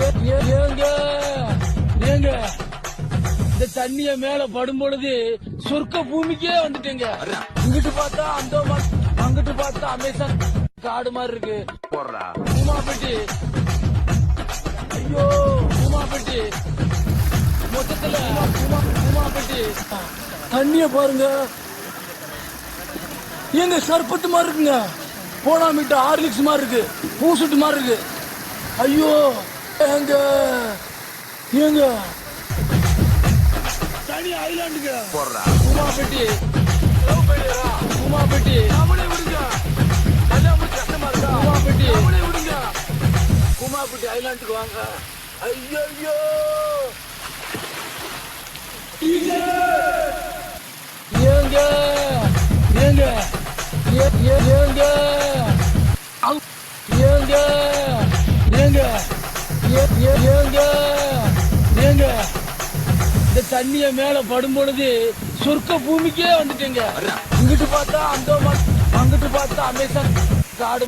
ஏங்க ஏங்க இந்த தண்ணிய மேல படும் பொழுது சொர்க்க பூமிக்கே வந்துட்டீங்க. இங்கிட்டு பார்த்தா அந்தோமான், அங்கிட்டு பார்த்தா அமேசான் காடு மாதிரி இருக்கு. பூமாப்பட்டி, ஐயோ பூமாப்பட்டி, மொத்தத்துல பூமாப்பட்டி தண்ணிய பாருங்க. எங்க சர்பத்து மாதிரி இருக்குங்க. போனாமிட்ட ஹார்லிக்ஸ் மாதிரி இருக்கு, பூசுட்டு மாதிரி இருக்கு. ஐயோ ஏங்க ஏங்க தனி ஐலாண்டுங்க. பூமாப்பட்டி பூமாப்பட்டி அவனே விடுங்க. கஷ்டமா இருக்கா? பூமாப்பட்டி அவனே விடுங்க. பூமாப்பட்டி ஐலாண்டுக்கு வாங்க. ஐயோ ஏங்க ஏங்க ஏங்க ஏங்க ஏங்க ஏங்க ஏங்க இந்த தண்ணிய மேல படும் பொழுது சொர்க்க பூமிக்கே வந்துட்டீங்க. இங்கிட்டு பார்த்தா அந்தோமான், அங்கிட்டு பார்த்தா அமேசான் காடு.